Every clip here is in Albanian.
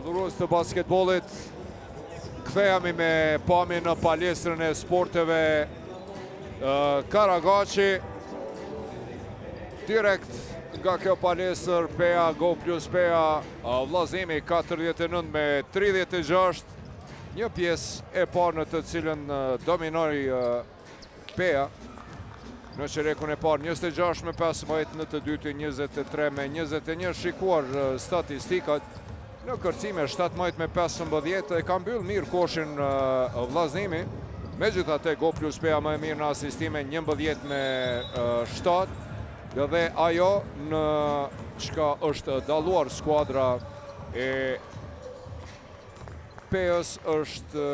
Adhurues të basketbollit, kthehemi me pamje në palestrën e sporteve Karagaçi. Direkt nga kjo palestër PEA Go Plus PEA vllazimi 49-36. Një pjesë e parë në të cilën dominoi PEA. Në qerekun e parë 26-15, në të dytë 23-21, shikuar statistikat. Në kërcime 17-15 e ka mbyll mirë koshin vllazimi. Megjithatë Go Plus PEA më e mirë në asistime 11-7. Dhe ajo në çka është dalluar skuadra e PEA-s është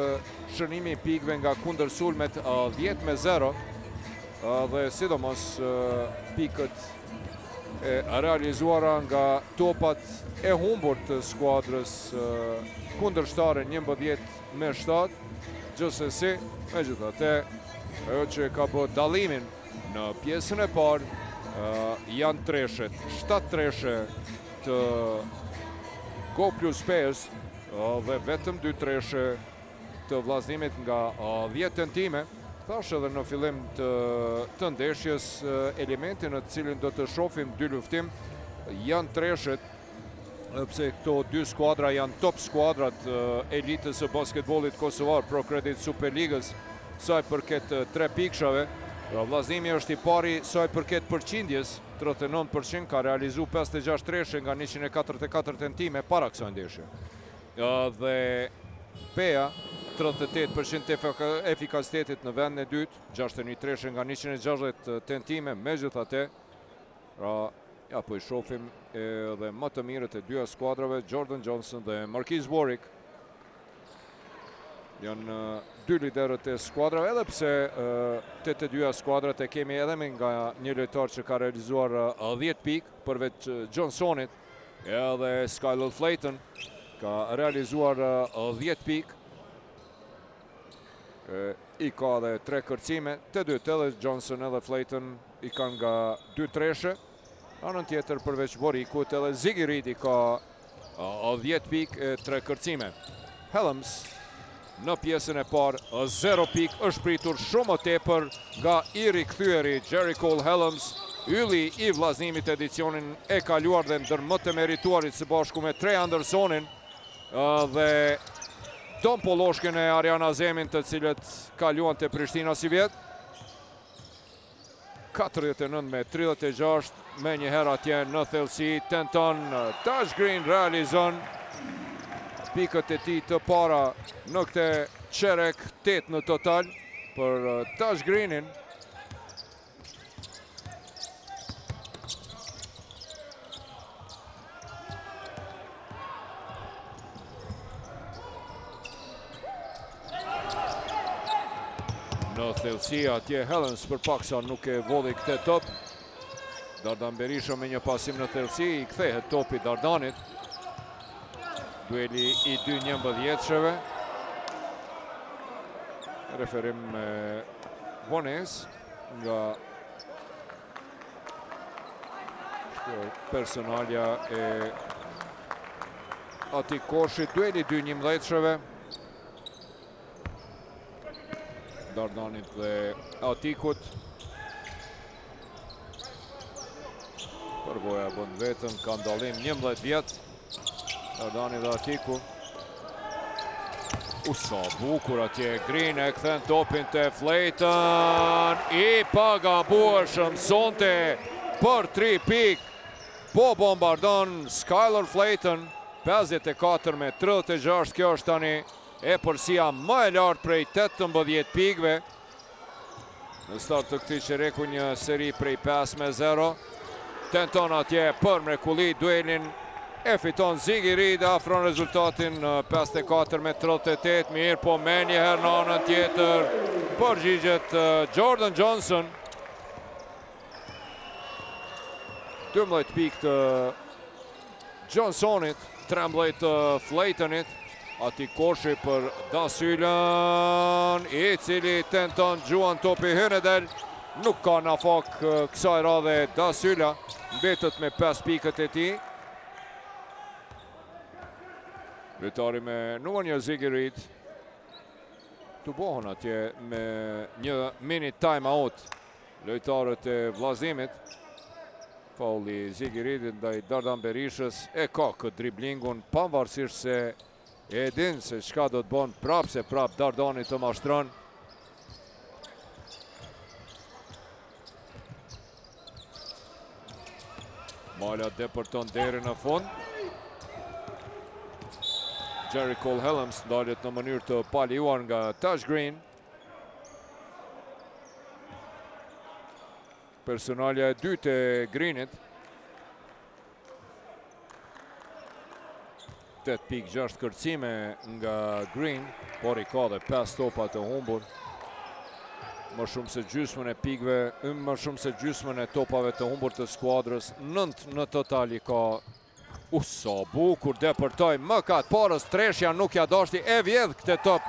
shënimi i pikëve nga kundërsulmet 10-0. Dhe sidomos pikët e realizuara nga topat e humbur të skuadrës kundërshtare 11-7. Gjithsesi, megjithatë, ajo që ka bërë dallimin në pjesën e parë janë treshet, 7 treshe të Go Plus PEA-s dhe vetëm 2 treshe të vllazimit nga 10 tentime. Thash edhe në fillim të ndeshjes elementin në të cilin do të shohim dy luftim janë treshet, pse këto dy skuadra janë top skuadrat elitës së basketbollit kosovar Pro Credit Superligës sa i përket 3 pikshave. Vllazimi është i pari sa i përket përqindjes, 39%, ka realizu 56 treshe nga 144 tentime para kësaj ndeshje. Dhe PEA 38% efikasitetit në vendin e dytë, 61 treshe nga 160 tentime. Megjithatë, ja po i shohim edhe më të mirët e dyja skuadrave, Jordan Johnson dhe Marquise Warwick. Janë dy liderët e skuadrave, edhe pse të dyja skuadrat e kemi edhe me nga një lojtar që ka realizuar 10 pikë, përveç Johnsonit, edhe Skylar Flayton ka realizuar 10 pikë. I ka dhe 3 kërcime, të dytë edhe Johnson edhe Flayton i kanë nga 2 treshe. Anën tjetër përveç Borikut edhe Ziggy Reed i ka 10 pikë e 3 kërcime. Helms në pjesën e parë 0 pikë, është pritur shumë më tepër nga i rikthyeri Jerry Cole Helms, ylli i vllazimit edicionin e kaluar dhe ndër më të merituarit së bashku me Trey Andersonin dhe Tom Poloshkin e Ariana Zemin, të cilët kaluan të Prishtina si vjetë. 49-36, me njëherë atje në thellësi, tenton Tash Green realizon pikët e tij të para në këtë qerek, 8 në total për Tash Greenin. Në thellësi atje Helens përpaksa nuk e volli këtë top. Dardan Berisha me një pasim në thellësi, i kthehet topi Dardanit. Dueli i dy 11-shëve. Referim me vones nga personalja e ati koshit. Dueli i dy 11-shëve. Dardanit dhe Atikut. Përvoja bën vetën, ka ndallim 11 vjetë. Dardani dhe Atiku. Sa bukur atje, Green e kthen topin të Flayton. I pagabueshëm sonte për 3 pikë. Po bombardon Skylar Flayton. 54-36, kjo është tani e përsia më e lartë prej 18 pikëve. Në start të këtij qereku një seri prej 5-0. Tenton atje për mrekulli duelin. E fiton Ziggy Reed, afron rezultatin 54-38, mirë po me njëherë në anën tjetër përgjigjet Jordan Johnson. 12 pikë të Johnsonit, 13 të Flaytonit. Ati koshi për Dasylen, i cili tenton gjuan topi Hynedel. Nuk ka në fak kësaj radhe Dasyla, mbetët me 5 pikët e ti. Lojtari me numër 1 Ziggy Reed. Të bohën atje me një mini time out lojtarët e vllazimit. Faulli Ziggy Reedit ndaj Dardan Berishës e ka këtë driblingun pavarësisht se e din se çka do të bën prap se prap Dardani të mashtron. Mala depërton deri në fund. Jerry Cole Helms ndalet në mënyrë të paljuar nga Tash Green. Personalja e dytë e Greenit. 8.6 kërcime nga Green, por i ka dhe 5 topa të humbur. Më shumë se gjysmën e pikëve, më shumë se gjysmën e topave të humbur të skuadrës, 9 në total i ka. Sa bukur depërtoj, më katë parës, treshja nuk ja dashti, e vjedh këtë top.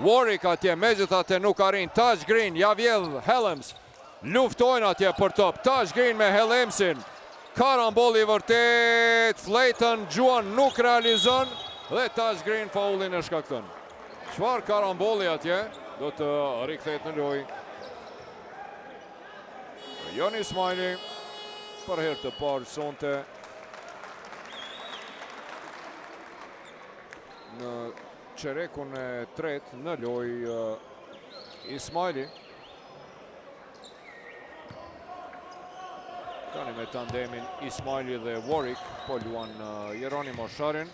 Warwick atje, megjithatë nuk arrin. Tash Green, ja vjedh Helms. Luftojnë atje për top. Tash Green me Helmsin. Karambol i vërtet, Flayton Juan nuk realizon dhe Tash Green faulin e shkakton. Çfarë karamboli atje, do të rikthehet në lojë. Jon Ismaili për herë të parë sonte në çerekun e tretë në lojë. Ismaili tani me tandemin Ismaili dhe Warwick, po luan Jeronimo Sharin.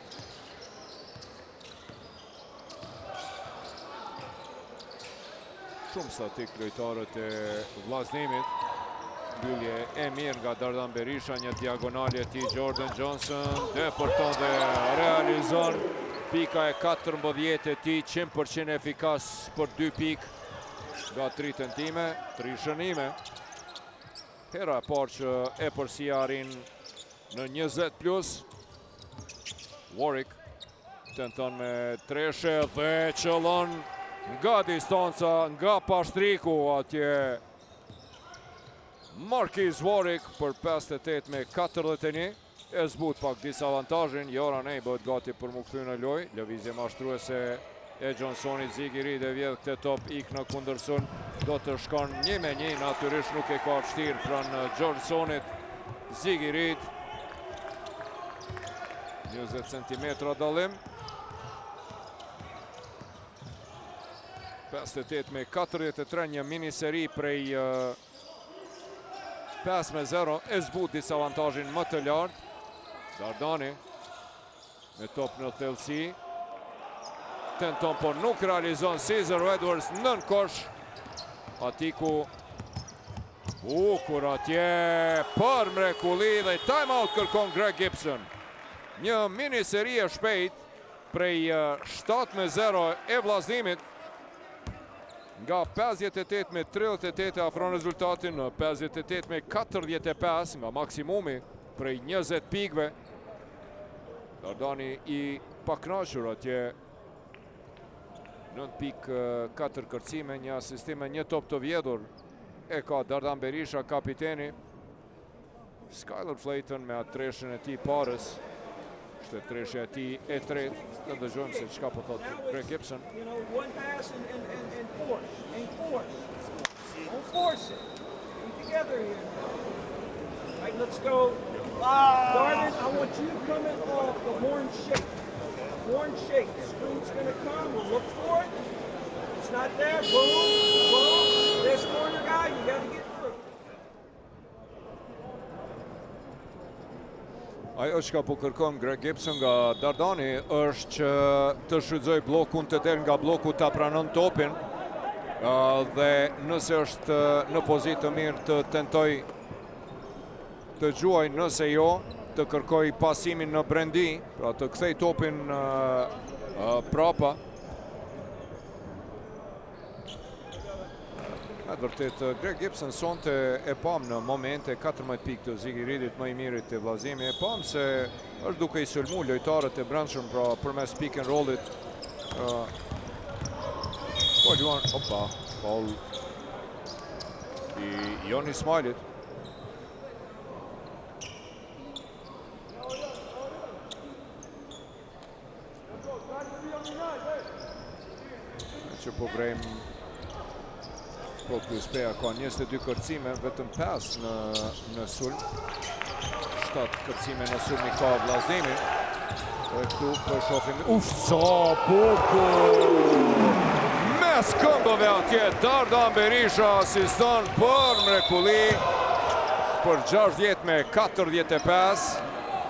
Shumë statik lojtarët e vllazimit. Mbyllje e mirë nga Dardan Berisha, një diagonale e tij Jordan Johnson, depërton dhe realizon. Pika e 14 e tij, 100% efikas për 2 pikë nga 3 tentime, 3 shënime. Hera e parë që e përsia arrin në 20+. Warwick tenton me treshe dhe qëllon nga distanca, nga pashtriku atje. Marquis Warwick për 58 me 41. E zbut pak disavantazhin, Joran e bëhet gati për mu kthy në lojë. Lëvizje mashtruese e Johnsonit, Ziggy Reed e vjedh këtë top, ik në kundërsun, do të shkon 1-1, natyrisht nuk e ka vështirë pranë Johnsonit. Ziggy Reed 20 cm dallim. 58 me 43, një mini seri prej 5-0, e zbut disavantazhin më të lartë. Dardani me top në thellësi. Tenton, por nuk realizon. Cesar Edwards nën kosh. Atiku bukur atje për mrekulli dhe time out kërkon Greg Gibson. Një mini seri e shpejt prej 7-0 e vllazimit. Nga 58 me 38 afron rezultatin në 58 me 45 nga maksimumi prej 20 pikëve. Dardani i paknaqur atje. 9.4 kërcime, një asistime, një top të vjedhur. E ka Dardan Berisha, kapiteni. Skylar Flayton me atë treshën e tij parës. Ishte treshja e tij e tretë. Të dëgjojmë se çka po thotë Greg Gibson. One pass and force. Don't force it. Be together here. All right, let's go. Darden, I want you to come in off the horn shake. Horn shake. The screen's going to come. We'll look for it. It's not there. Boom. Boom. This corner guy, you got to get through. Ajo që ka po kërkon Greg Gibson nga Dardani është që të shfrytëzoj blokun, të del nga bloku, ta pranon topin dhe nëse është në pozitë të mirë të tentoj të gjuaj, nëse jo të kërkoj pasimin në brendi, pra të kthej topin prapa. Vërtet, Greg Gibson sonte e pam në momente 14 pikë të Ziggy Reedit, më i mirit të vllazimi. E pam se është duke i sulmu lojtarët e brendshëm, pra përmes pick and rollit. Po luan, opa, faul i Jon Ismailit. po vrem po plus Peja ka 22 kërcime, vetëm 5 në sulm. 7 kërcime në sulm i ka Vllaznimi. E këtu po shohim sa bukur! Mes këmbëve atje Dardan Berisha asiston për mrekulli për 60-45.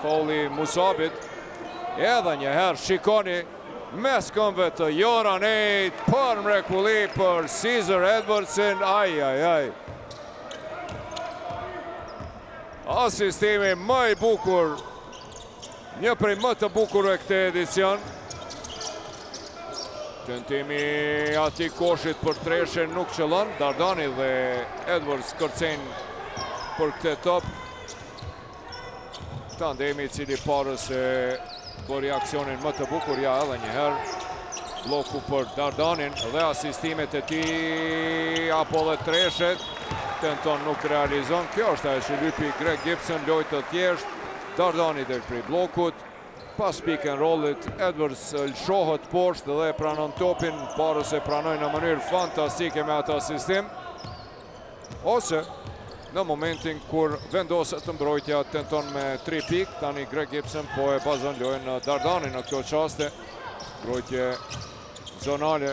Faulli Musabit. Edhe një herë shikoni mes këmbëve të Joran Ejt për mrekulli për Caesar Edwardson. Aj. Asistimi më i bukur, një prej më të bukurve këtë edicion. Tentimi ati Koshit për treshe nuk qëllon. Dardani dhe Edwards kërcejnë për këtë top. Tandemi cili parës e bëri aksionin më të bukur, ja edhe një herë. Bloku për Dardanin dhe asistimet e ti, apo dhe treshet. Tenton nuk realizon. Kjo është ajo që lypi Greg Gibson, lojë të thjesht. Dardani del prej blokut. Pas pick and rollit, Edwards lëshohet poshtë dhe pranon topin, parës e pranoj në mënyrë fantastike me atë asistim. Ose, në momentin kur vendoset të mbrojtja, tenton me 3 pik, tani Greg Gibson po e bazon lojën në Dardani në këto qaste. Mbrojtje zonale.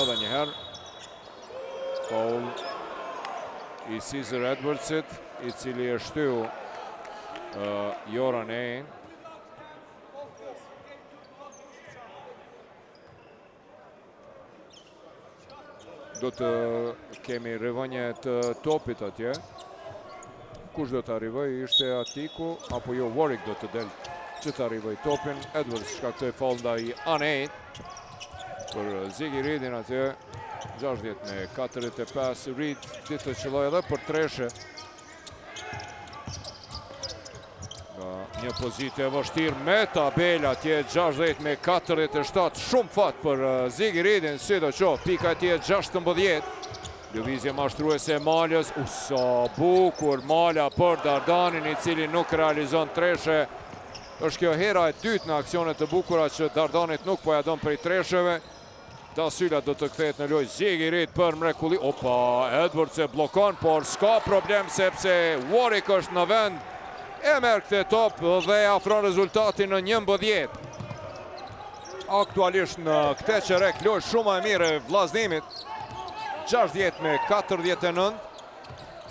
Edhe një herë. Foul i Caesar Edwardsit, i cili e shtyu Joran Ejn. Do të kemi rivënje të topit atje. Kush do të arrivoj, ishte Atiku, apo jo, Warwick do të del që të arrivoj topin. Edwards shkaktoi foul ndaj Anejt për Ziggy Reedin atje. 60-45, Reed ditë të qëlloj edhe për treshe. Një pozitë e vështirë me tabel atje, 60-47, shumë fat për Ziggy Reedin, si do qo, pika atje 16. Lëvizje mashtruese e Malës, sa bukur Mala për Dardanin, i cili nuk realizon treshe. Është kjo hera e dytë në aksionet të bukura që Dardanit nuk po ja don prej tresheve. Dasyla do të kthehet në lojë. Ziggy Reed për mrekulli. Opa, Edwards e blokon, por s'ka problem sepse Warwick është në vend. E merr këtë top dhe afron rezultatin në 11. Aktualisht në këtë çerek lojë shumë e mirë e Vllaznimit. 60-49.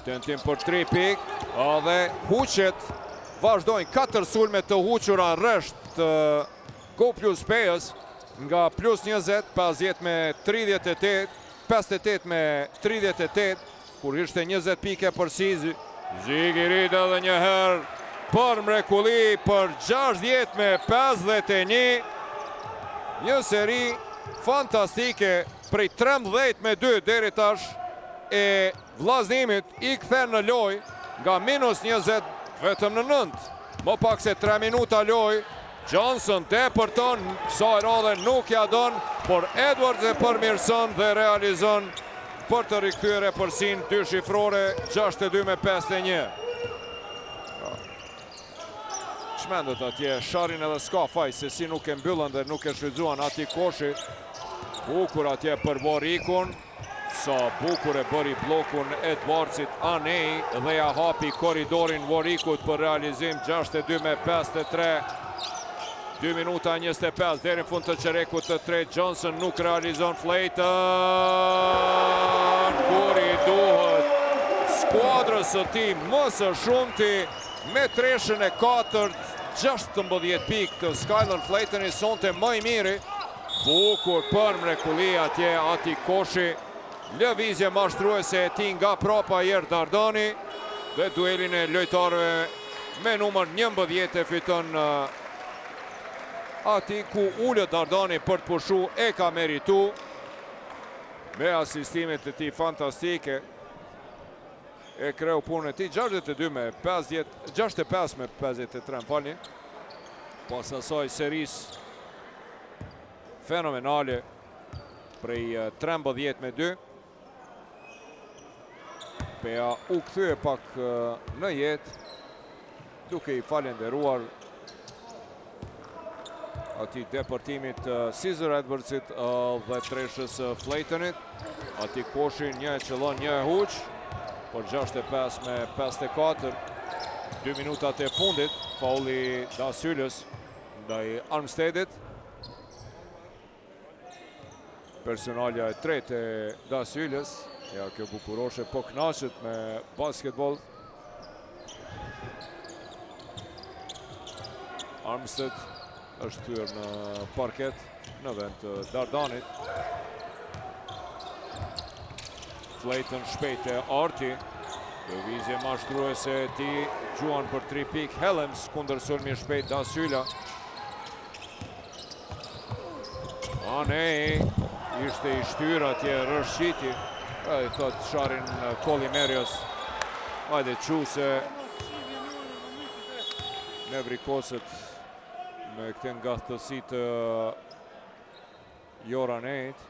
Tentim për 3 pik. Dhe Huqet vazhdojnë 4 sulme të huqura rresht të Go Plus Pejës. Nga plus 20, 50-38, 58-38, kur ishte 20 pike për Sizi. Ziggy Reed edhe një herë për mrekulli për 60-51. Një seri fantastike prej 13-2 deri tash e Vllaznimit i kthen në lojë nga minus 20 vetëm në 9. Më pak se 3 minuta lojë. Johnson depërton, sa e radhe nuk ja don, por Edwards e përmirëson dhe realizon për të rikthyer përsin 2 shifrore, 62-51. Çmendet atje, Sharin edhe s'ka faj se si nuk e mbyllën dhe nuk e shfrytzuan Ati Koshi. Bukur atje për Warwickun. Sa bukur e bëri blokun Edwardsit Anej dhe ja hapi korridorin Warwickut për realizim 62-53. 2 minuta 25 deri në fund të çerekut të tretë. Johnson nuk realizon flejtën. Kur i duhet skuadrës së tij më së shumti me treshën e 4, 16 pikë të Skylar Flayton i sonte më i miri. Bukur për mrekulli atje Ati Koshi. Lëvizje mashtruese e tij nga prapa Jer Dardani dhe duelin e lojtarëve me numër 11 e fiton Ati, ku ullët Dardani për të pushu e ka meritu me asistimet e ti fantastike. E kreu punën e ti 65-53 falni. Pas asaj seris fenomenale prej 13-2. Peja u kthye pak në jetë duke i falenderuar ati deportimit Caesar Edwardsit dhe treshës Flaytonit. Ati koshi një e qëllon, një e huq, por 65 me 54. 2 minutat e fundit, fauli Dasyllës ndaj Armstedit. Personalja e tretë e Dasyllës. Ja, kjo bukuroshe po knaqet me basketbol. Armstead është kthyer në parket në vend të Dardanit. Flayton shpejt e Arti. Lëvizje mashtruese e tij, gjuan për 3 pik. Helms kundër sulmi shpejt Dasylla. Nej, ishte i shtyr atje rëshqiti. I thot Sharin Kolimerios. Hajde qu se ne vrikoset me këte ngathësi të Joranejt.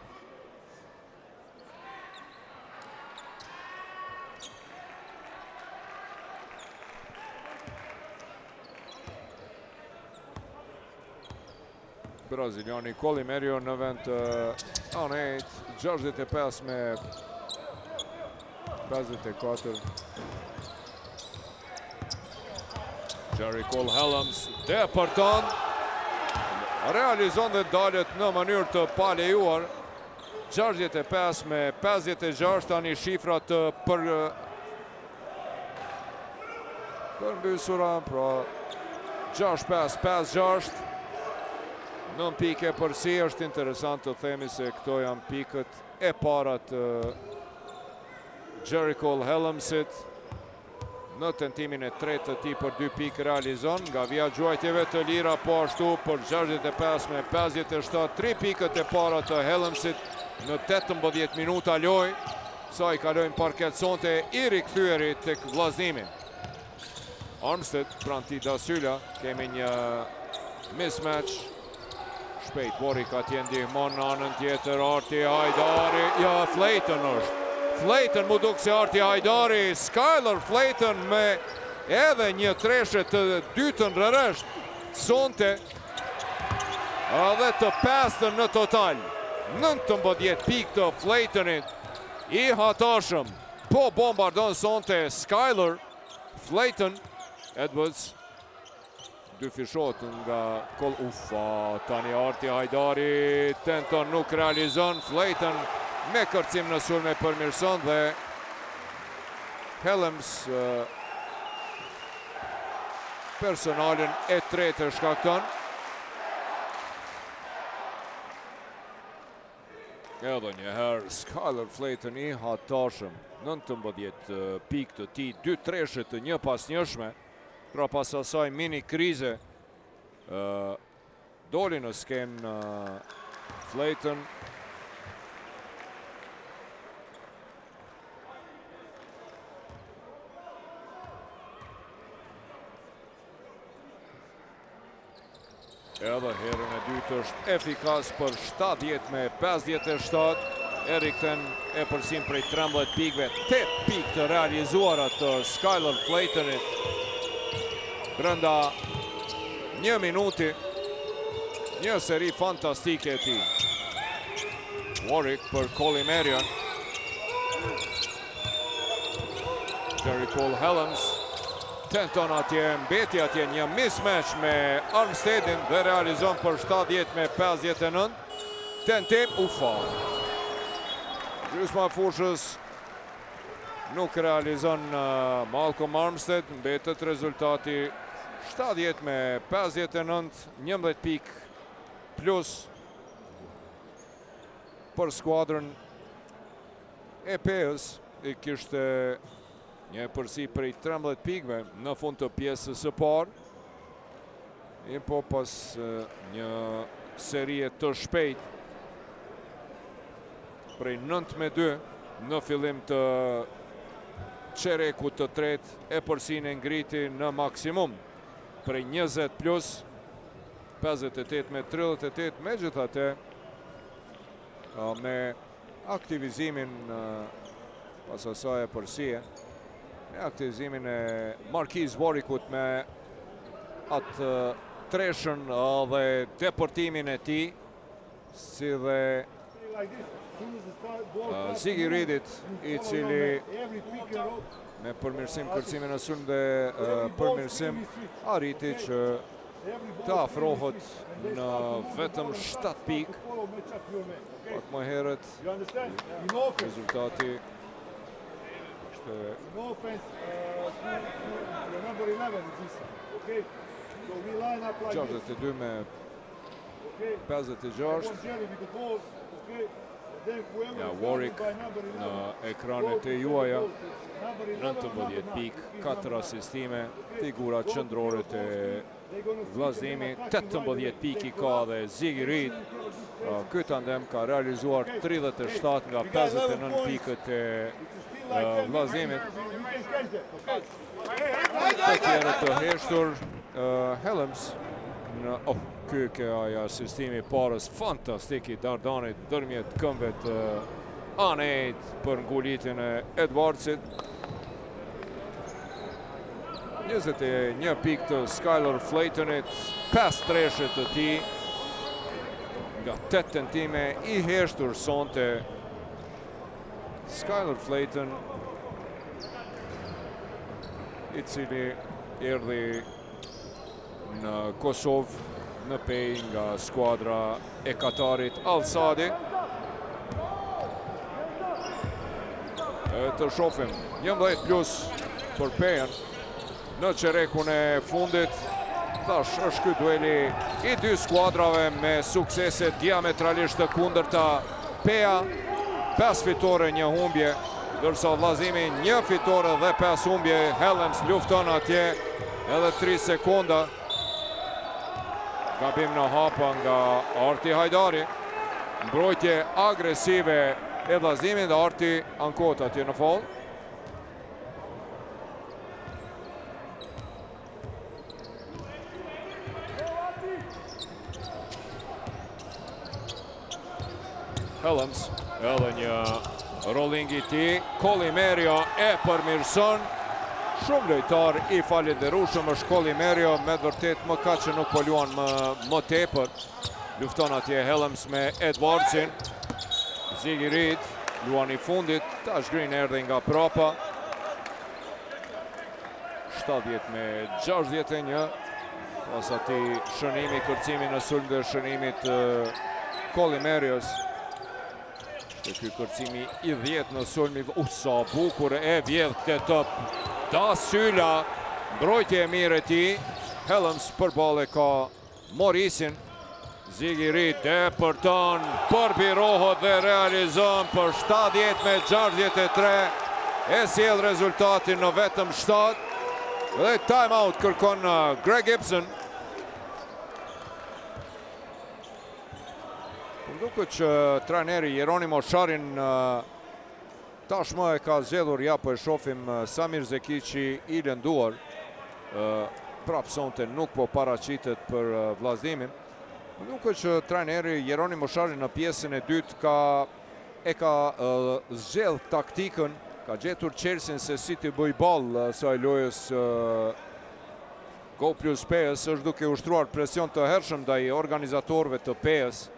Braziliani Kolimerio në vend të Anejt, 65 me 54. Jerry Cole Helms deporton, realizon dhe dalet në mënyrë të palejuar. 65 me 56, tani shifrat përmbysura, pra 6-5-5-6. 9 pike përsi, është interesant të themi se këto janë pikët e para të Jerry Cole Helmsit. Në tentimin e tretë të tij për 2 pikë realizon, nga vija gjuajtjeve të lira po ashtu për 65 me 57, 3 pikët e para të Helmsit në 18 minuta lojë, sa i kalojnë parket sonte i rikthyeri tek vllazënimi. Armstead pranë tij Dasylla, kemi një mismatch. Shpejt Warwick atje ndihmon në anën tjetër, Arti Hajdari, ja Flayton është. Flayton mu duk se Arti Hajdari, Skylar Flayton me edhe një treshe të dytën rërësht, sonte edhe të pestën në total. 19 pikë të Flaytonit, i hatashëm, po bombardon sonte Skylar Flayton. Edwards 2 fishot nga tani Arti Hajdari tenton, nuk realizon. Flayton me kërcim në sulme përmirëson dhe Helms personalin e tretë shkakton. Edhe njëherë Skylar Flayton i hatashëm, 19 pikë të tij, 2 treshe të një pas njëshme. Pra pas asaj mini krize, doli në skenë Flayton. Edhe herën e dytë është efikas për 70 me 57. Erikten e përsim prej 13 pikëve, 8 pikë të realizuara të Skylar Flaytonit. Brenda 1 minuti, një seri fantastike e tij. Warwick për Kolimerion. Jerry Cole Helms tenton atje, mbeti atje një mismatch me Armstedin dhe realizon për 70 me 59. Tentim, gjysma e fushës nuk realizon Malcolm Armstead, mbetet rezultati 70 me 59, 11 pikë plus për skuadrën e Peës, i kishte një përsi prej 13 pikëve në fund të pjesës së parë. Po pas një serie të shpejt prej 9-2 në fillim të qerekut të tretë, e përsin e ngriti në maksimum prej 20 plus 58 me 38, me gjithate me aktivizimin pas asaj e përsie, me aktivizimin e Marquise Warwickut me atë treshën dhe deportimin e tij, si dhe Ziggy Reedit, I cili me përmirësim kërcimin e sulm dhe përmirësim arriti që të afrohet në vetëm 7 pikë. Pak më herët rezultati ishte 62 me 56. Ja, Warwick në ekranet e juaja, 19 pikë, 4 asistime, figura qendrore të vllazënimi, 18 pikë ka dhe Ziggy Reed. Ky tandem ka realizuar 37 nga 59 pikët e vllazënimit. Të tjerë të heshtur, Helms në ky ke aja asistimi parës fantastik I Dardanit dërmjet këmbëve të anejt për ngulitjen e Edwardsit. 21 pikë të Skylar Flaytonit, 5 treshe të tij nga 8 tentime I heshtur sonte. Skylar Flayton, I cili erdhi në Kosovë në pej nga skuadra e Katarit Al Saadi. Të shohim 11 plus për Pejan në çerekun e fundit. Tash është ky dueli I dy skuadrave me suksese diametralisht të kundërta. Peja 5 fitore, 1 humbje, ndërsa vllazëmi 1 fitore dhe 5 humbje. Helms lufton atje edhe 3 sekonda. Gabim në hapa nga Arti Hajdari. Mbrojtje agresive e vllazëmit dhe Arti ankohet atje në fol. Helms, edhe një rolling I tij. Colimerio e përmirëson. Shumë lojtar I falenderueshëm është Colimerio, me vërtet më ka që nuk po luan më tepër. Lufton atje Helms me Edwardsin. Ziggy Reed, luan I fundit, tash Green erdhi nga prapa. 70 me 61. Pas atij shënimi, kërcimi në sulm dhe shënimit Colimerios. Ishte ky kërcimi I 10 në sulmi. Sa bukur e vjedh këtë top. Da Syla, mbrojtje e mirë e tij. Helms përballë ka Morisin. Ziggy Reed depërton, përbirohet dhe realizon për 70 me 63. E sjell rezultatin në vetëm 7. Dhe time out kërkon Greg Gibson. Duket që trajneri Jeronimo Sharin tashmë e ka zgjedhur, ja po e shohim Samir Zekici I lënduar. Prapë sonte nuk po paraqitet për vllazëmin. Duket që trajneri Jeronimo Sharin në pjesën e dytë ka zgjedh taktikën, ka gjetur Chelsea se si të bëj ball asaj lojës Go plus PS, është duke ushtruar presion të hershëm ndaj organizatorëve të PS.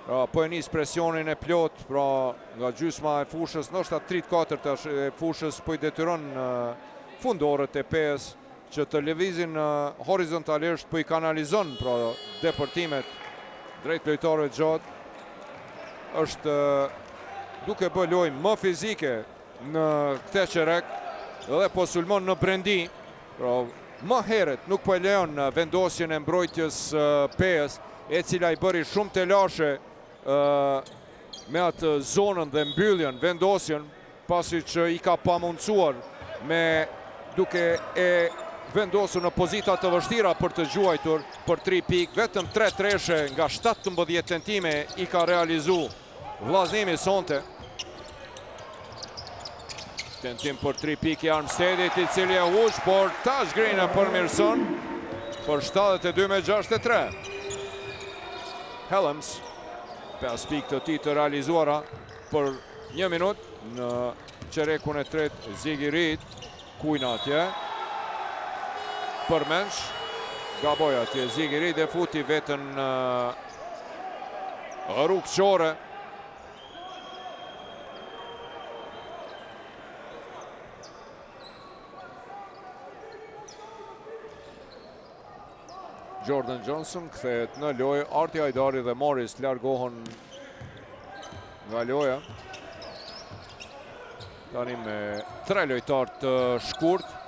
Po e nis presionin e plot, pra nga gjysma e fushës, ndoshta 3/4 e fushës po I detyron fundorët e PS që të lëvizin horizontalisht, po I kanalizon pra deportimet drejt lojtarëve gjatë. Është duke bë lojë më fizike në këtë çerek dhe po sulmon në brendi. Pra më herët nuk po e lejon vendosjen e mbrojtjes PS, e cila I bëri shumë të lashe me atë zonën dhe mbylljen, vendosjen, pasi që I ka pamundsuar me duke e vendosur në pozita të vështira për të gjuajtur për 3 pikë. Vetëm 3 treshe nga 17 tentime I ka realizu vllazëmi sonte. Tentim për 3 pikë I Armsteadit, I cili e huq, por tash Green e përmirëson për 72 me 63. Helms 5 pikë të tij të realizuara për 1 minutë në çerekun e tretë. Ziggy Reed kujna atje. Përmensh gaboj atje Zigi Reed e futi vetën rrugë qore. Jordan Johnson kthehet në lojë, Arti Hajdari dhe Morris largohen nga loja. Tani me 3 lojtar të shkurt,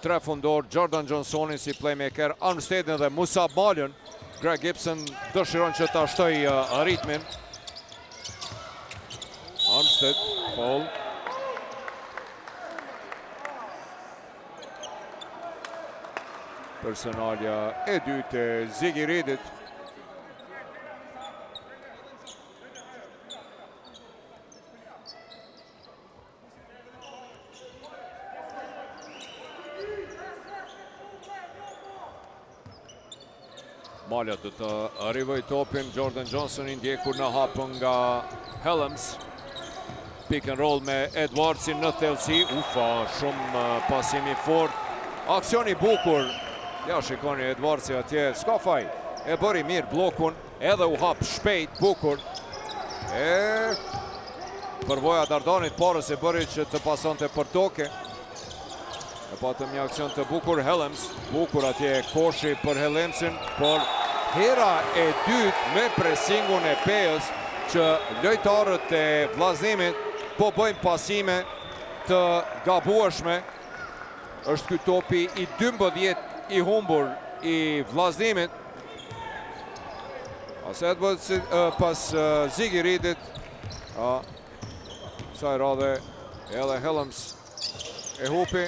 3 fundor, Jordan Johnsoni si playmaker, Armstead dhe Musa Malën. Greg Gibson dëshiron që ta shtoj ritmin. Armstead, foul. Personalja e dytë e Zigi Reedit. Malja do të arrivoj topin, Jordan Johnson i ndjekur në hapën nga Helms. Pick and roll me Edwardsin në thellësi. Ufa, shumë pasimi fort. Aksioni bukur. Ja, shikoni Edwardsi atje, s'ka faj. E bëri mirë blokun, edhe u hap shpejt, bukur. Përvoja Dardanit parës e bëri që të pasonte për toke. E patëm një aksion të bukur, Helms. Bukur atje koshi për Helmsin, por hera e dytë me presingun e Pejës që lojtarët e vllazimit po bëjnë pasime të gabueshme. Është ky topi i 12 i humbur i vllazimit. Pas Zigi Reedit, saj radhe edhe Helms e hupi.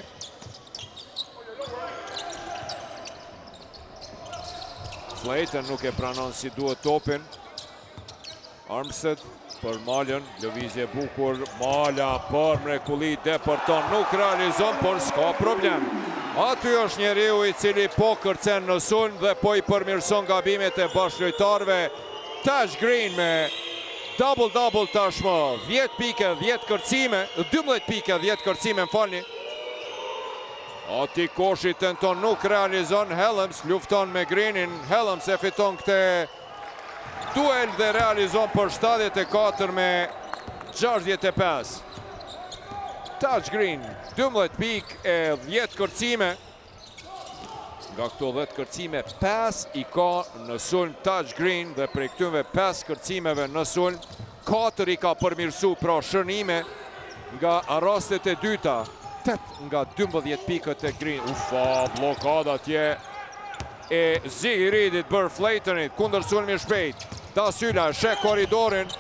Slayton nuk e pranon si duhet topin. Armstead për Malën, lëvizje bukur, Mala për mrekulli depërton, nuk realizon, por s'ka problem. Aty është njeriu i cili po kërcen në sulm dhe po i përmirëson gabimet e bashkëlojtarëve. Tash Green me double tashmë, 10 pike, 10 kërcime, 12 pike, 10 kërcime, më falni. Ati koshi tenton, nuk realizon, Helms lufton me Greenin, Helms e fiton këtë duel dhe realizon për 74 me 65. Tash Green, 12 pik e 10 kërcime. Nga këto 10 kërcime, 5 i ka në sulm Tash Green dhe prej këtyve 5 kërcimeve në sulm, 4 i ka përmirësu pra shërnime nga rastet e dyta. 8 nga 12 pikët e Green. Ufa, blokada tje e Zigi Reedit bërë Flaytonit, kundër sulmi shpejt. Da Syla, shek koridorin.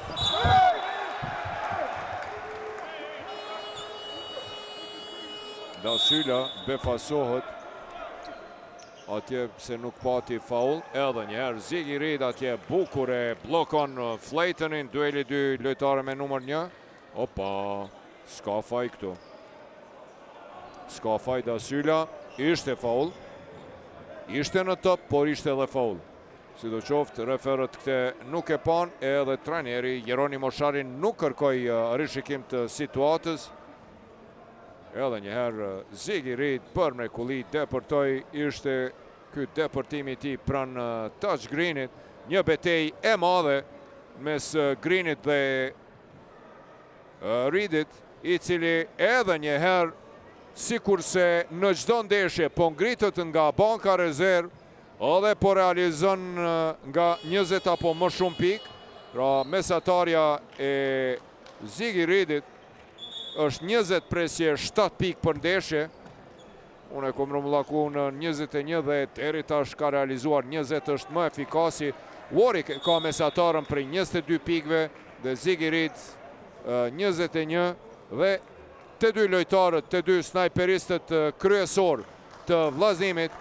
Da Syla befasohet. Atje se nuk pati faul. Edhe njëherë Zigi Reed atje bukur e blokon Flaytonin. Dueli 2 lojtare me numër 1. Opa, s'ka faj këtu. S'ka faj Da Syla, ishte faul. Ishte në top, por ishte edhe faul. Si do qoftë, referët këte nuk e pan, edhe trajneri Jeronimo Sharin nuk kërkoj rishikim të situatës. Edhe njëherë Zigi Reed për mrekulli depërtoj, ishte ky depërtimi ti pranë Tash Greenit. Një betej e madhe mes Greenit dhe Reedit, i cili edhe njëherë sikur se në çdo ndeshje po ngritët nga banka rezerv edhe po realizon nga 20 apo më shumë pik. Pra mesatarja e Zigi Reedit është 20 presje 7 pik për ndeshje. Unë e kom rëmëllaku në 21 dhe deri tash ka realizuar 20, është më efikasi. Warwick ka mesatarën prej 22 pikve dhe Zigi Reed 21 dhe të dy lojtarët, të dy snajperistët kryesor të vllazimit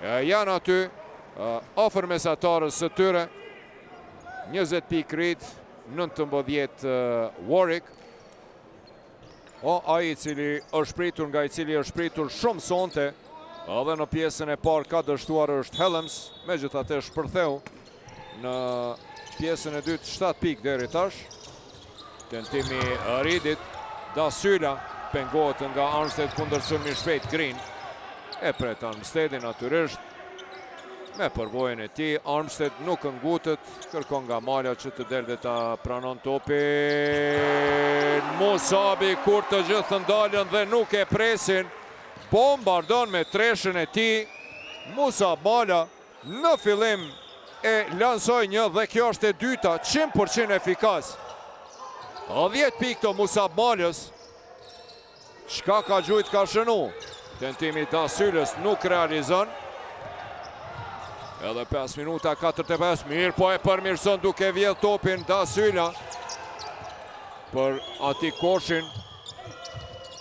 janë aty, afër mesatarës së tyre. 20 pik Reed, 19 Warwick. Ai i cili është pritur, nga i cili është pritur shumë sonte, edhe në pjesën e parë ka dështuar është Helms, megjithatë shpërtheu në pjesën e dytë 7 pik deri tash. Tentimi Reedit, Da Syla pengohet nga Armstead kundër sulmi shpejt Green. E pret Armsteadin natyrisht. Me përvojën e tij, Armstead nuk ngutet, kërkon nga Mala që të del dhe ta pranon topin. Musabi kur të gjithë ndalën dhe nuk e presin, bombardon me treshën e tij. Musab Mala në fillim e lansoi një dhe kjo është e dyta, 100% efikas. 10 pikë të Musab Malës. Çka ka gjujt ka shënu. Tentimi Dasylës nuk realizon. Edhe 5 minuta 45, mirë po e përmirëson duke vjedh topin Dasyla për Atikoshin.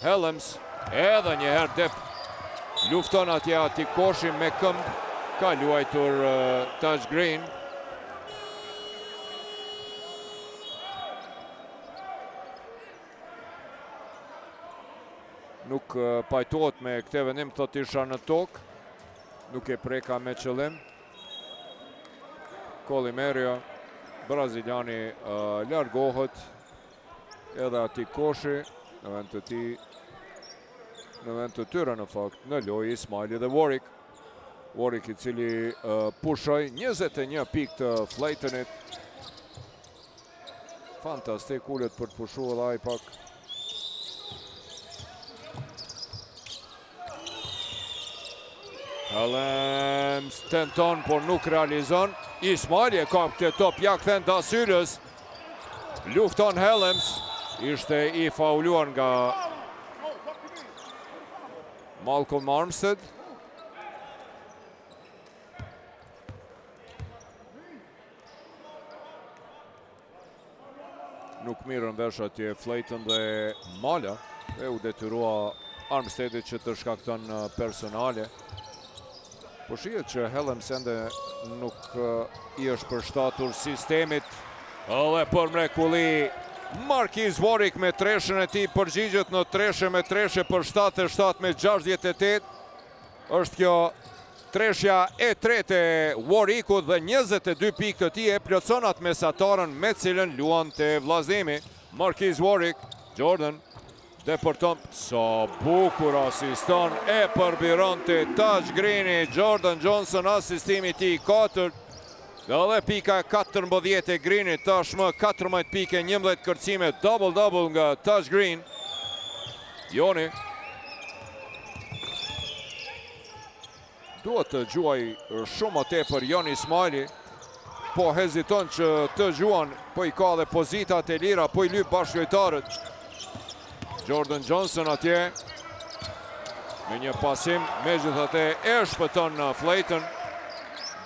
Helms edhe një herë dep lufton atje Atikoshin me këmbë, ka luajtur Taj Green. Nuk pajtohet me këte vendim, thot isha në tokë, nuk e preka me qëllim. Kolimeria, braziliani largohet, edhe Atikoshi, në vend të ti, në vend të tyre në fakt, në lojë Ismaili dhe Warwick. Warwick i cili pushoj 21 pikë të Flaytonit. Fantastik, ullet për të pushu edhe ai pak. Helms tenton, por nuk realizon. Ismaili e ka këtë top, ja kthen Dasylës. Lufton Helms, ishte i fauluar nga Malcolm Armstead. Nuk mirën vesh atje Flayton dhe Mala, e u detyrua Armsteadit që të shkakton personale. Po shihet që Helms ende nuk i është përshtatur sistemit. Edhe për mrekulli Marquis Warwick me treshën e tij, përgjigjet në treshe me treshe për 77-68. Është kjo treshja e tretë e Warwickut dhe 22 pikë të tij e plotson atë mesatarën me cilën luan te vllazëmi. Marquis Warwick, Jordan deporton, sa bukur asiston, e përbiron të Taj Greeni. Jordan Johnson asistimi ti 4. Dhe pika 14 e Greenit, tashmë 14 pike, 11 kërcime, double nga Taj Green. Joni duhet të gjuaj shumë atë për Jon Ismaili, po heziton që të gjuan, po i ka dhe pozitat e lira, po i lyp bashkëlojtarët. Jordan Johnson atje me një pasim, megjithatë e shpëton Flayton.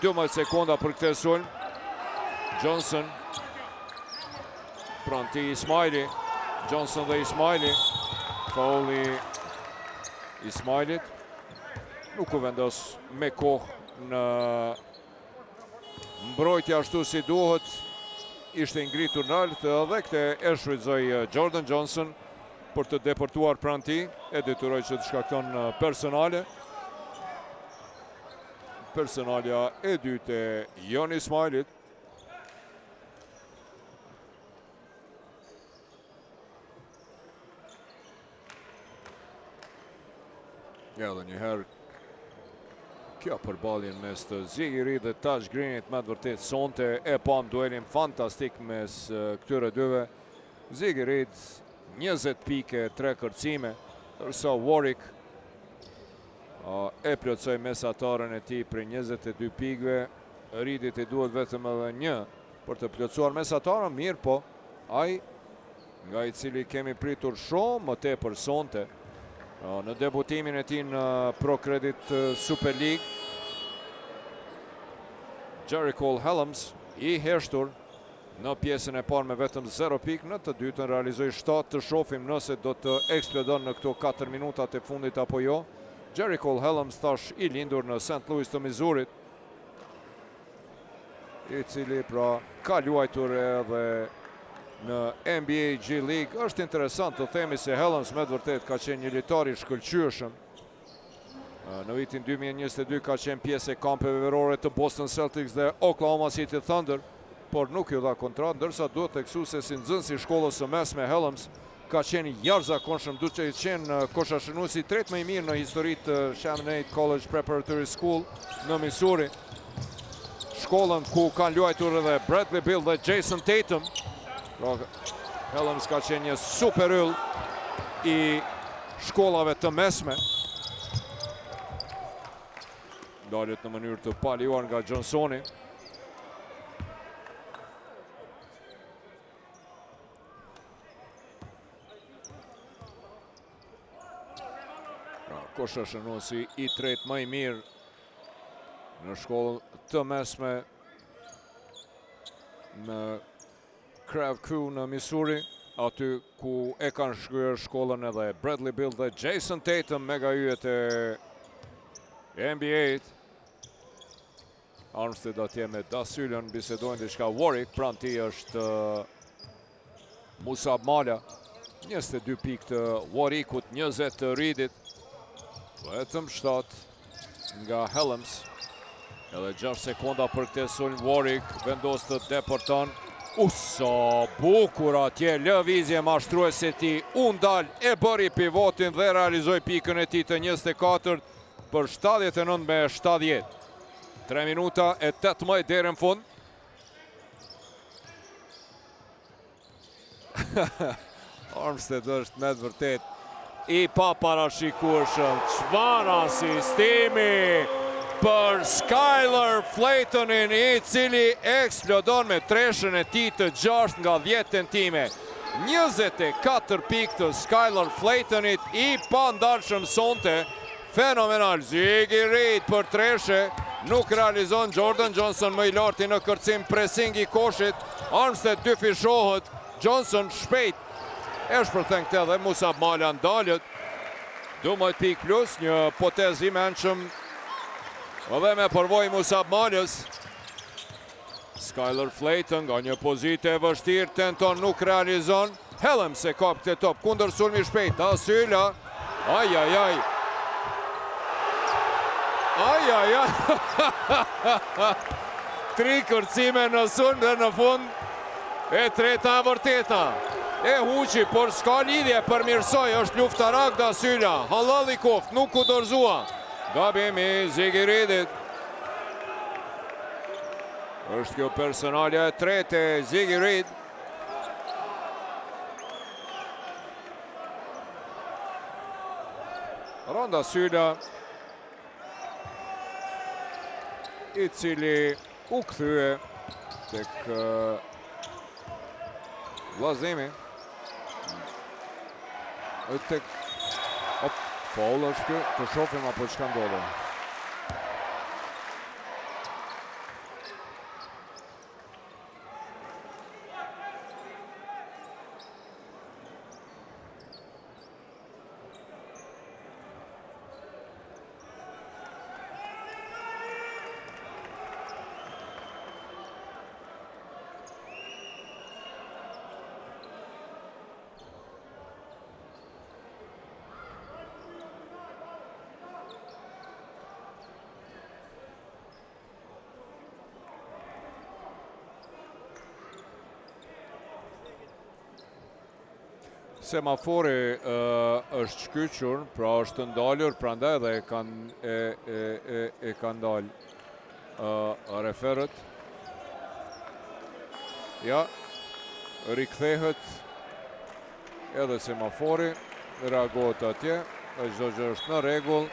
12 sekonda për këtë sulm. Johnson pranti Ismaili. Johnson dhe Ismaili. Fauli Ismailit. Nuk u vendos me kohë në mbrojtja ashtu si duhet. Ishte ngritur në lart dhe këtë e shfrytëzoi Jordan Johnson për të deportuar pranë tij, e detyroi që të shkakton personale. Personalja e dytë e Jon Ismailit. Ja, dhe njëherë kjo përballjen mes të Zigiri dhe Taj Greenit me të vërtet sonte e pam duelin fantastik mes këtyre dyve. Zigirit 20 pike, 3 kërcime, ndërsa Warwick e plotsoi mesatarën e tij për 22 pikëve. Rridit i duhet vetëm edhe një për të plotsuar mesatarën, mirë po, ai nga i cili kemi pritur shumë më tepër sonte në debutimin e tij në Pro Credit Super League. Jericho Helms i heshtur në pjesën e parë me vetëm 0 pikë, në të dytën realizoi 7, të shohim nëse do të eksplodon në këto 4 minutat e fundit apo jo. Jericho Helms tash i lindur në St. Louis të Missourit, i cili pra ka luajtur edhe në NBA G League. Është interesant të themi se Helms me të vërtet ka qenë një lojtar i shkëlqyeshëm. Në vitin 2022 ka qenë pjesë e kampeve verore të Boston Celtics dhe Oklahoma City Thunder, por nuk ju dha kontratë, ndërsa duhet të teksu se si nxënësi i shkollës së mesme Helms ka qenë jashtëzakonshëm, duke qenë koshashënuesi tret më i mirë në historitë të Chaminade College Preparatory School në Missouri. shkollën ku kanë luajtur edhe Bradley Beal dhe Jason Tatum. Pra, Helms ka qenë një super yll i shkollave të mesme. Daljet në mënyrë të paliuar nga Johnsoni. Pra, Kosha shënuesi i tretë më i mirë në shkollën të mesme në Crave Crew në Missouri, aty ku e kanë shkryer shkollën edhe Bradley Beal dhe Jason Tatum, mega yjet e NBA-t. Armstead atje me Dasylen bisedojnë diçka. Warwick, pranë tij është Musab Mala. 22 pikë të Warwickut, 20 të Reedit. Vetëm 7 nga Helms. Edhe 6 sekonda për këtë sulm. Warwick vendos të deporton. Sa bukur atje, lëvizje mashtruese ti, unë dal e bëri pivotin dhe realizoi pikën e tij të 24 për 79 me 70. 3 minuta e 18 deri në fund. Armstead është me të vërtet i paparashikueshëm. Çfarë asistimi për Skylar Flaytonin, i cili eksplodon me treshën e tij të 6 nga 10 tentime. 24 pikë të Skylar Flaytonit, i pandarshëm sonte. Fenomenal. Ziggy Reid për treshe. Nuk realizon. Jordan Johnson më i larti në kërcim, pressing i koshit. Armstead dyfishohet. Johnson shpejt e shpërthen këtë dhe Musab Mala ndalët. 12 pikë plus, një potez i mençëm edhe me përvoj Musab Malës. Skylar Flayton nga një pozitë e vështirë tenton, nuk realizon. Helms e kap këtë top kundër sulmi shpejt. Dasyla. Ajajaj. Ajajaj. 3 kërcime në sulm dhe në fund e treta vërteta. E huqi, por s'ka lidhje, përmirësoj, është luftarak Dasyla. Halal i koft, nuk u dorëzua. Gabimi Ziggy Reidit. Është kjo personalja e tretë e Ziggy Reid. Ron Dasyla, i cili u kthye tek vllazimi. Tek foul është kjo, të shohim apo çka ndodhi. Semafori është shkyqur, pra është ndalur, prandaj edhe e kanë dalë referët. Ja, rikthehet edhe semafori, reagohet atje, dhe çdo gjë është në rregull.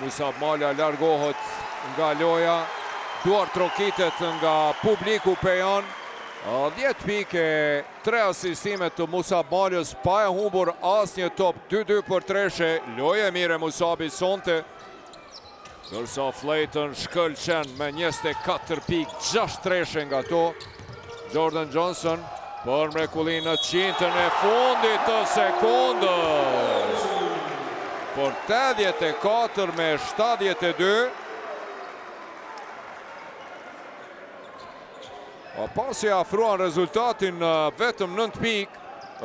Musab Mala largohet nga loja. Duar trokitet nga publiku pejon. 10 pike, 3 asistimet të Musab Malës, pa e humbur as një top. 2-2 për treshe, loje mire Musabi sonte. Dërsa Flayton shkëlqen me 24 pik, 6 treshe nga to. Jordan Johnson për mrekullin në 100-ën e fundit të sekundës. Por 84 me 72. Pasi afruan rezultatin vetëm 9 pik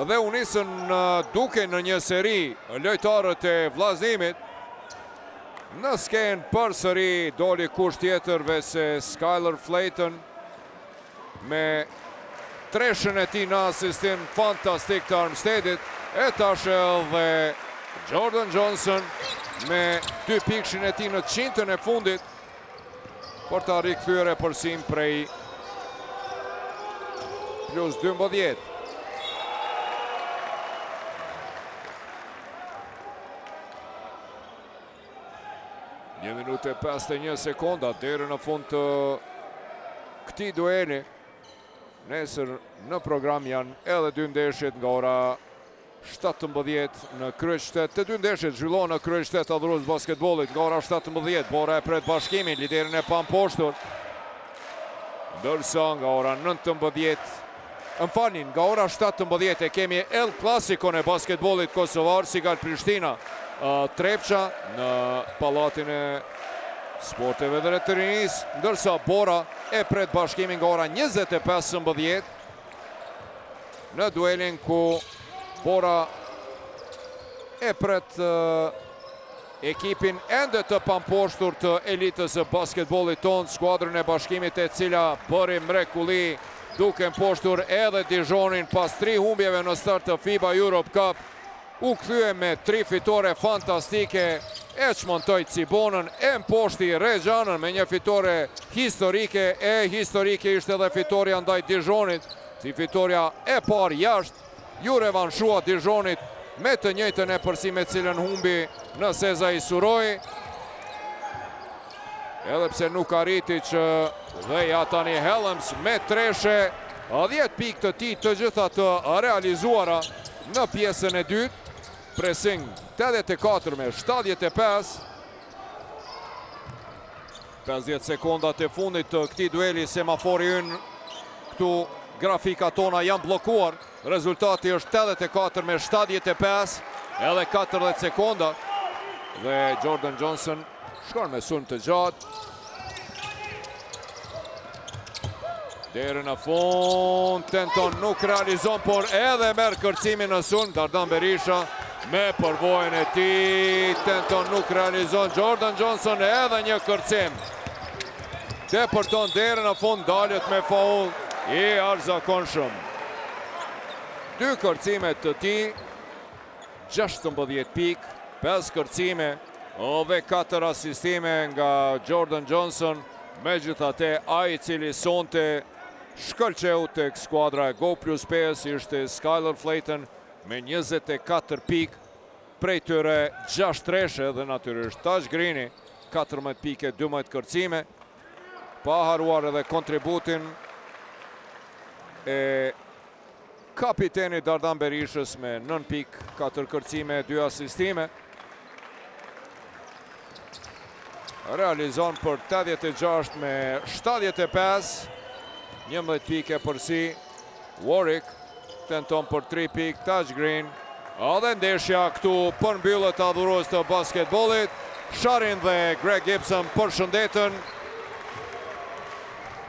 dhe u nisën duke në një seri lojtarët e vllazimit. Në skenë përsëri doli kush tjetër veçse Skylar Flayton me treshën e tij në asistim fantastik të Armsteadit, e tash edhe Jordan Johnson me 2 pikshin e tij në 100-ën e fundit për ta rikthyer përsim prej plus 12. Një minutë e 51 sekonda deri në fund të këtij dueli. Nesër në program janë edhe 2 ndeshjet nga ora 17 në Kryeqytet. Të 2 ndeshjet zhvillohen në Kryeqytet adhurues basketbollit nga ora 17. Bora e pret Bashkimin, liderin e pamposhtur. Ndërsa nga ora 19, nga ora 17 e kemi El Klassikon e basketbollit kosovar, Sigal Prishtina Trepça në pallatin e sporteve dhe të rinis, ndërsa Bora e pret Bashkimin nga ora 20:15 në duelin ku Bora e pret ekipin ende të pamposhtur të elitës së basketbollit tonë, skuadrën e Bashkimit e cila bëri mrekulli duke mposhtur edhe Dijonin pas 3 humbjeve në start të FIBA Europe Cup. U kthye me 3 fitore fantastike, e çmontoi Cibonën, e mposhti Regjanën me një fitore historike, e historike ishte edhe fitoria ndaj Dijonit, si fitoria e parë jashtë. Ju revanshua Dijonit me të njëjtën e përsi me cilën humbi në Sezai Suroi. Edhe pse nuk arriti që dheja tani Helms me treshe, 10 pikë të tij të gjitha të realizuara në pjesën e dytë. Pressing 84 me 75. 50 sekondat e fundit të këtij dueli, semafori ynë këtu grafikat tona janë bllokuar. Rezultati është 84 me 75, edhe 40 sekonda. Dhe Jordan Johnson shkon me sulm të gjatë. Deri në fund, tenton, nuk realizon, por edhe merr kërcimin në sulm. Dardan Berisha me përvojën e tij, tenton, nuk realizon. Jordan Johnson edhe një kërcim. Depërton deri në fund, dalet me faull i arzakonshëm. 2 kërcime të tij, 16 pikë, 5 kërcime dhe 4 asistime nga Jordan Johnson. Megjithatë, ai i cili sonte shkëlqeu tek skuadra e Go+5 ishte Skylar Flayton me 24 pikë, prej tyre 6 treshe dhe natyrisht Tash Greeni 14 pikë, 12 kërcime. Pa haruar edhe kontributin e kapiteni Dardan Berishës me 9 pikë, 4 kërcime, 2 asistime. Realizon për 86 me 75, 11 pikë përsi. Warwick tenton për 3 pikë, Tash Green. Edhe ndeshja këtu përmbyllet adhurues të basketbollit. Sharin dhe Greg Gibson përshëndeten.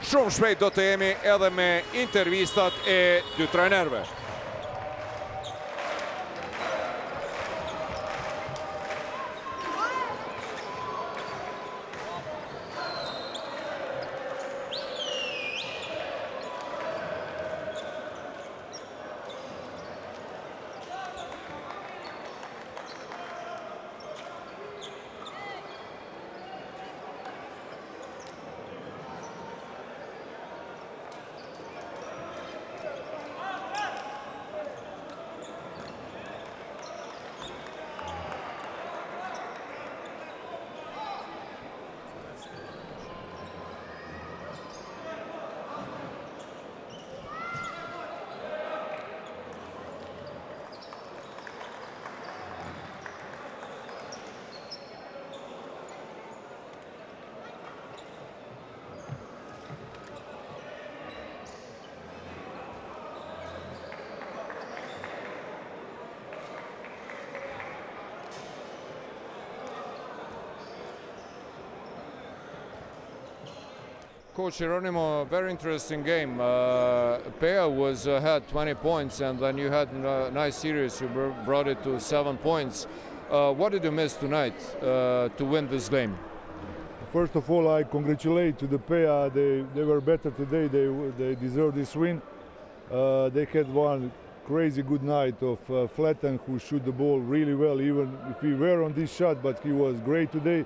Shumë shpejt do të jemi edhe me intervistat e 2 trajnerëve. Coach Geronimo, very interesting game. Pea had 20 points, and then you had a nice series. You brought it to 7 points. What did you miss tonight to win this game? First of all, I congratulate to the Pea. They were better today. They deserve this win. They had one crazy good night of Flatten, who shoot the ball really well, even if we were on this shot, but he was great today.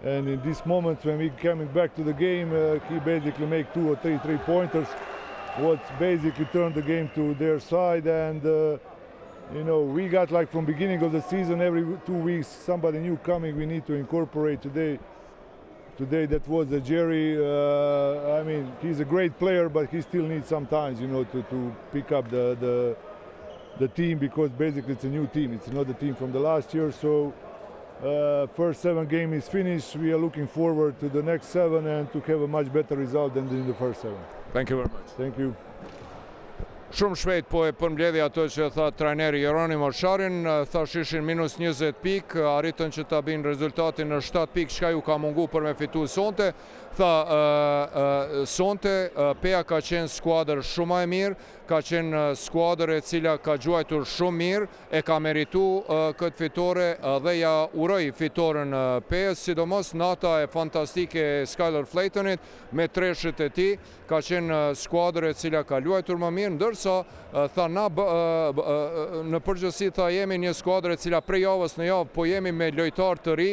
And in this moment when we coming back to the game, he basically make 2 or 3 3-pointers, what basically turned the game to their side. And you know, we got like from beginning of the season, every 2 weeks somebody new coming we need to incorporate. Today that was Jerry. I mean, he's a great player, but he still needs sometimes, you know, to pick up the team, because basically it's a new team. It's not the team from the last year. So first 7 game is finished. We are looking forward to the next 7 and to have a much better result than in the first 7. Thank you very much. Thank you. Shumë shpejt po e përmbledhi ato që tha trajneri Jeronimo Sharin, thash ishin minus 20 pik, arritën që ta binë rezultatin në 7 pik, çka ju ka mungu për me fitu sonte. Tha sonte Peja ka qenë skuadër shumë e mirë, ka qenë skuadër e cila ka gjuajtur shumë mirë, e ka meritu këtë fitore dhe ja uroj fitoren Pejës, sidomos nata e fantastike e Skylar Flaytonit me treshët e tij, ka qenë skuadër e cila ka luajtur më mirë, ndërsa tha na në përgjithësi tha jemi një skuadër e cila prej javës në javë po jemi me lojtar të ri,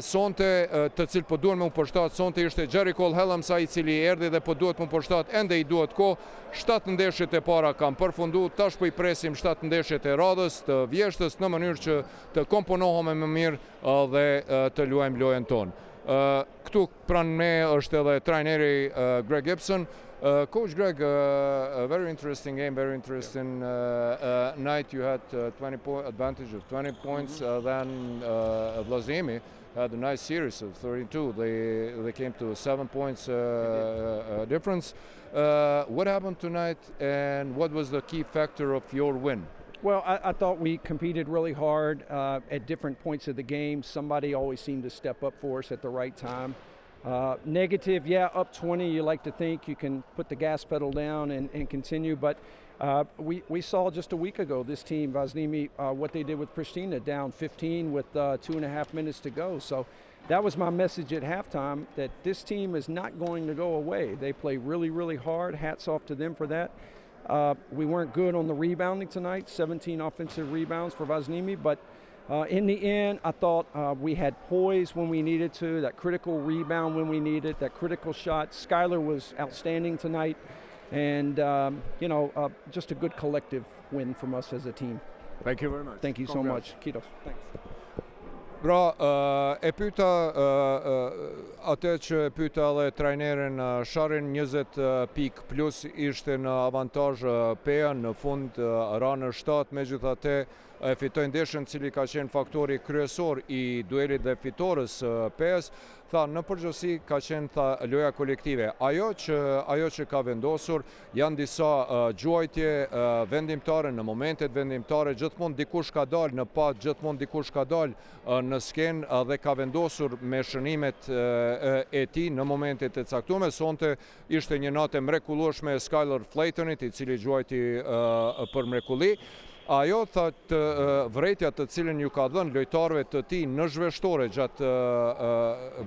sonte të cilë po duhen me u përshtat, sonte ishte Jerry Cole Hellamsa i cili erdhi dhe po duhet me u përshtat, ende i duhet kohë. 7 ndeshjet e para kam përfundu, tash po i presim 7 ndeshjet e radhës të vjeshtës në mënyrë që të komponohemi më mirë dhe të luajmë lojën tonë. Këtu pranë me është edhe trajneri Greg Gibson. Coach Greg, a very interesting game, very interesting night. You had 20-point advantage of 20 points. Then Vlazimi had a nice series of 32. They came to 7 points difference. What happened tonight, and what was the key factor of your win? Well, I thought we competed really hard at different points of the game. Somebody always seemed to step up for us at the right time. Negative, yeah, up 20, you like to think you can put the gas pedal down and continue, but we saw just a week ago this team, Vaznimi, what they did with Pristina, down 15 with 2.5 minutes to go. So that was my message at halftime, that this team is not going to go away. They play really, really hard. Hats off to them for that. We weren't good on the rebounding tonight, 17 offensive rebounds for Vaznimi, but in the end, I thought we had poise when we needed to, that critical rebound when we needed, that critical shot. Skylar was outstanding tonight, and you know, just a good collective win from us as a team. Thank you very much. Thank you so much. Kitos. Thanks. Pra, e pyeta atë që e pyeta edhe trajnerin Sharin, 20 pik plus ishte në avantazh Peja, në fund ra në 7, megjithatë e fitoi ndeshjen cili ka qenë faktori kryesor i duelit dhe fitores Pejës. Tha në përgjithësi ka qenë tha loja kolektive. Ajo që ka vendosur janë disa gjuajtje vendimtare në momentet vendimtare, gjithmonë dikush ka dalë në pad, gjithmonë dikush ka dalë në skenë dhe ka vendosur me shënimet e tij në momentet e caktuara. Sonte ishte një natë mrekullueshme e Skylar Flaytonit, i cili gjuajti për mrekulli. Ajo thot vërejtja të cilën ju ka dhënë lojtarëve të tij në zhveshtore gjatë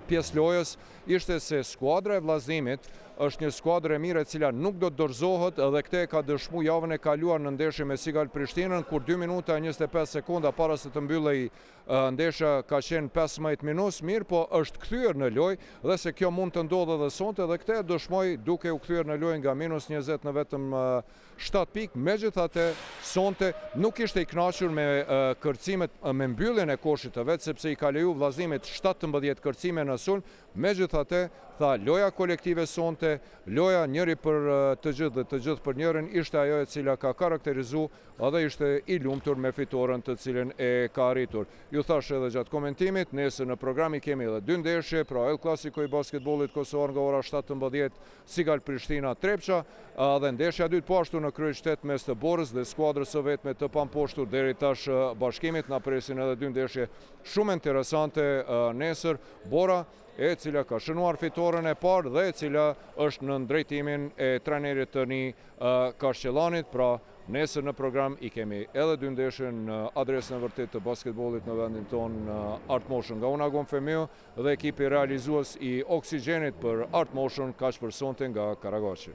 pjesë lojës ishte se skuadra e Vllazimit është një skuadër e mirë e cila nuk do të dorëzohet, dhe këtë ka dëshmu javën e kaluar në ndeshje me Sigal Prishtinën, kur 2 minuta e 25 sekonda para se të mbyllej ndeshja ka qenë 15 minuta, mirë po është kthyer në lojë, dhe se kjo mund të ndodhë edhe sonte, dhe këtë dëshmoj duke u kthyer në lojë nga minus 20 në vetëm 7 pikë. Megjithatë sonte nuk ishte i kënaqur me kërcimet, me mbylljen e koshit të vet, sepse i ka leju Vllazimit 17 kërcime në sulm. Megjithatë tha loja kolektive sonte, loja njëri për të gjithë dhe të gjithë për njërin, ishte ajo e cila ka karakterizuar edhe ishte i lumtur me fitoren të cilën e ka arritur. Ju thash edhe gjatë komentimit, nesër në programi kemi edhe 2 ndeshje, pra El Clasico i basketbollit kosovar nga ora 17, Sigal Prishtina Trepça, dhe ndeshja e dytë po ashtu në kryeqytet mes të Borës dhe skuadrës së vetme të pamposhtur deri tash Bashkimit. Na presin edhe 2 ndeshje shumë interesante nesër. Bora, e cila ka shënuar fitoren e parë dhe e cila është në drejtimin e trajnerit të ri Kashqellanit. Pra nesër në program i kemi edhe 2 ndeshje në adresën e vërtet të basketbollit në vendin tonë Art Motion. Nga Unagon Femiu dhe ekipi realizues i Oksigenit për Art Motion, kaq për sonte nga Karagashi.